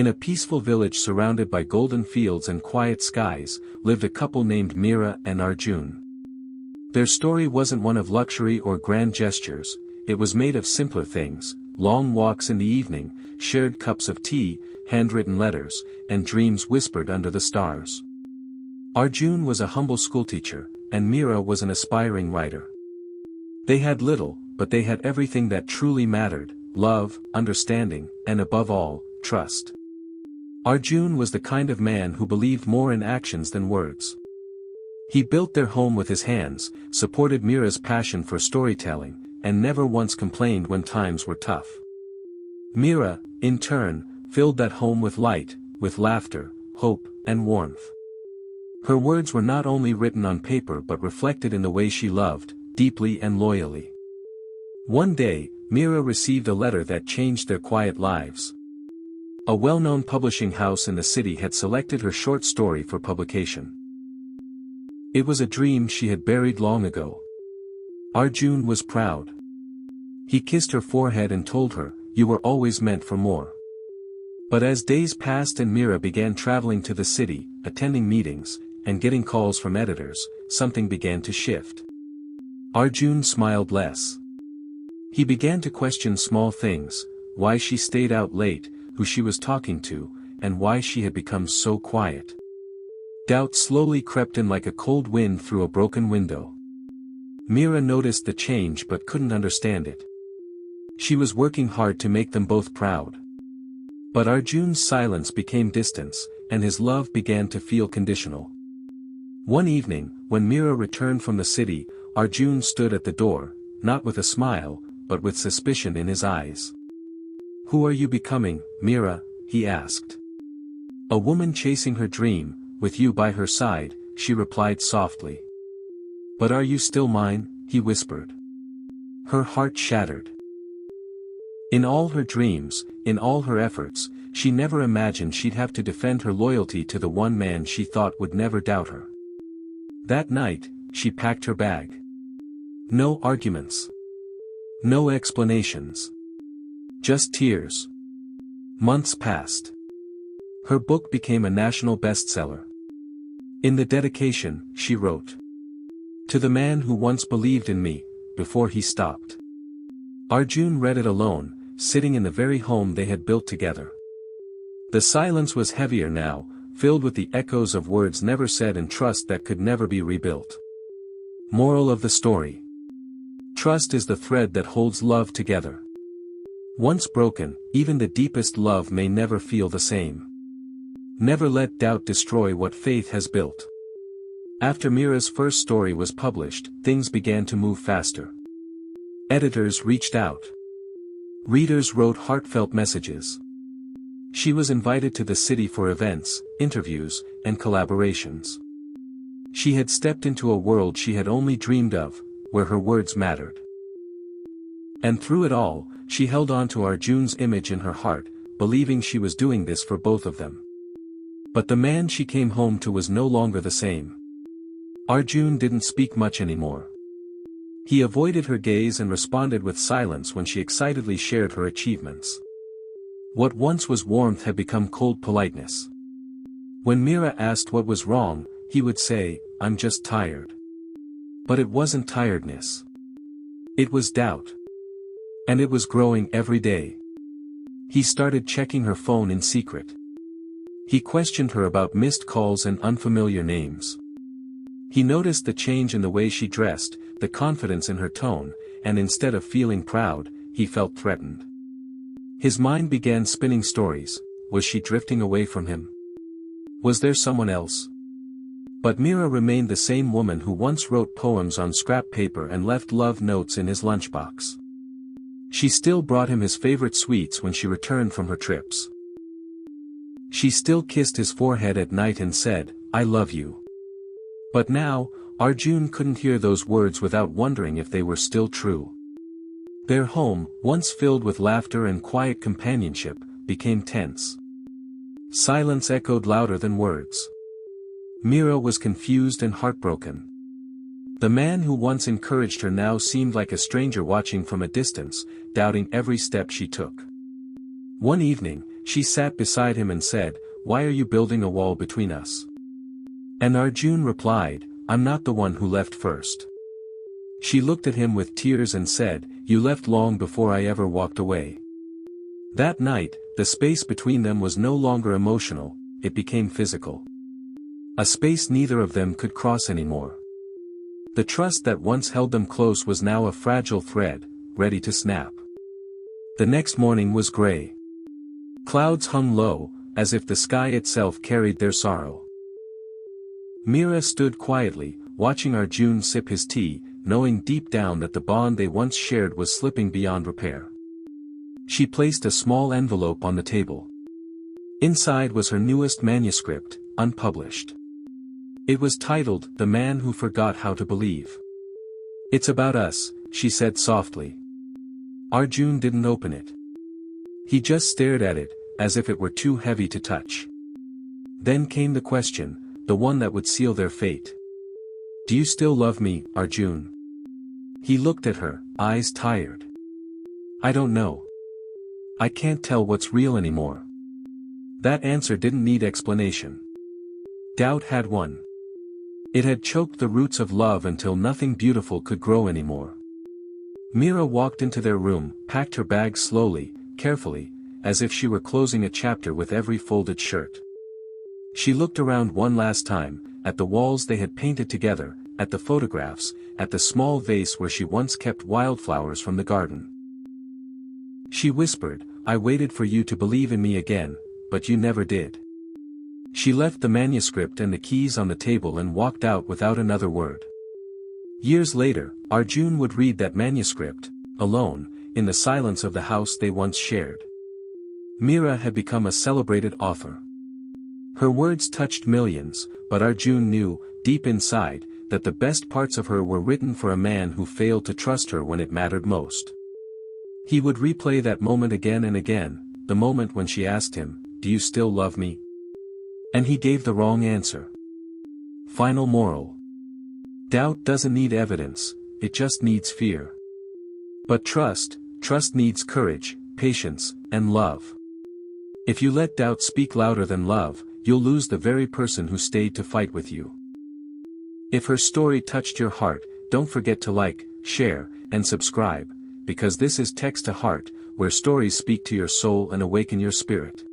In a peaceful village surrounded by golden fields and quiet skies, lived a couple named Meera and Arjun. Their story wasn't one of luxury or grand gestures, it was made of simpler things: long walks in the evening, shared cups of tea, handwritten letters, and dreams whispered under the stars. Arjun was a humble schoolteacher, and Meera was an aspiring writer. They had little, but they had everything that truly mattered: love, understanding, and above all, trust. Arjun was the kind of man who believed more in actions than words. He built their home with his hands, supported Meera's passion for storytelling, and never once complained when times were tough. Meera, in turn, filled that home with light, with laughter, hope, and warmth. Her words were not only written on paper but reflected in the way she loved, deeply and loyally. One day, Meera received a letter that changed their quiet lives. A well-known publishing house in the city had selected her short story for publication. It was a dream she had buried long ago. Arjun was proud. He kissed her forehead and told her, "You were always meant for more." But as days passed and Meera began traveling to the city, attending meetings, and getting calls from editors, something began to shift. Arjun smiled less. He began to question small things: why she stayed out late, who she was talking to, and why she had become so quiet. Doubt slowly crept in like a cold wind through a broken window. Meera noticed the change but couldn't understand it. She was working hard to make them both proud. But Arjun's silence became distance, and his love began to feel conditional. One evening, when Meera returned from the city, Arjun stood at the door, not with a smile, but with suspicion in his eyes. "Who are you becoming, Meera?" he asked. "A woman chasing her dream, with you by her side," she replied softly. "But are you still mine?" he whispered. Her heart shattered. In all her dreams, in all her efforts, she never imagined she'd have to defend her loyalty to the one man she thought would never doubt her. That night, she packed her bag. No arguments. No explanations. Just tears. Months passed. Her book became a national bestseller. In the dedication, she wrote, "To the man who once believed in me, before he stopped." Arjun read it alone, sitting in the very home they had built together. The silence was heavier now, filled with the echoes of words never said and trust that could never be rebuilt. Moral of the story: trust is the thread that holds love together. Once broken, even the deepest love may never feel the same. Never let doubt destroy what faith has built. After Meera's first story was published, things began to move faster. Editors reached out. Readers wrote heartfelt messages. She was invited to the city for events, interviews, and collaborations. She had stepped into a world she had only dreamed of, where her words mattered. And through it all, she held on to Arjun's image in her heart, believing she was doing this for both of them. But the man she came home to was no longer the same. Arjun didn't speak much anymore. He avoided her gaze and responded with silence when she excitedly shared her achievements. What once was warmth had become cold politeness. When Meera asked what was wrong, he would say, "I'm just tired." But it wasn't tiredness. It was doubt. And it was growing every day. He started checking her phone in secret. He questioned her about missed calls and unfamiliar names. He noticed the change in the way she dressed, the confidence in her tone, and instead of feeling proud, he felt threatened. His mind began spinning stories. Was she drifting away from him? Was there someone else? But Meera remained the same woman who once wrote poems on scrap paper and left love notes in his lunchbox. She still brought him his favorite sweets when she returned from her trips. She still kissed his forehead at night and said, "I love you." But now, Arjun couldn't hear those words without wondering if they were still true. Their home, once filled with laughter and quiet companionship, became tense. Silence echoed louder than words. Meera was confused and heartbroken. The man who once encouraged her now seemed like a stranger watching from a distance, doubting every step she took. One evening, she sat beside him and said, "Why are you building a wall between us?" And Arjun replied, "I'm not the one who left first." She looked at him with tears and said, "You left long before I ever walked away." That night, the space between them was no longer emotional, it became physical. A space neither of them could cross anymore. The trust that once held them close was now a fragile thread, ready to snap. The next morning was gray. Clouds hung low, as if the sky itself carried their sorrow. Meera stood quietly, watching Arjun sip his tea, knowing deep down that the bond they once shared was slipping beyond repair. She placed a small envelope on the table. Inside was her newest manuscript, unpublished. It was titled, "The Man Who Forgot How to Believe." "It's about us," she said softly. Arjun didn't open it. He just stared at it, as if it were too heavy to touch. Then came the question, the one that would seal their fate. "Do you still love me, Arjun?" He looked at her, eyes tired. "I don't know. I can't tell what's real anymore." That answer didn't need explanation. Doubt had won. It had choked the roots of love until nothing beautiful could grow anymore. Meera walked into their room, packed her bag slowly, carefully, as if she were closing a chapter with every folded shirt. She looked around one last time, at the walls they had painted together, at the photographs, at the small vase where she once kept wildflowers from the garden. She whispered, "I waited for you to believe in me again, but you never did." She left the manuscript and the keys on the table and walked out without another word. Years later, Arjun would read that manuscript, alone, in the silence of the house they once shared. Meera had become a celebrated author. Her words touched millions, but Arjun knew, deep inside, that the best parts of her were written for a man who failed to trust her when it mattered most. He would replay that moment again and again, the moment when she asked him, "Do you still love me?" And he gave the wrong answer. Final moral. Doubt doesn't need evidence, it just needs fear. But trust needs courage, patience, and love. If you let doubt speak louder than love, you'll lose the very person who stayed to fight with you. If her story touched your heart, don't forget to like, share, and subscribe, because this is Text to Heart, where stories speak to your soul and awaken your spirit.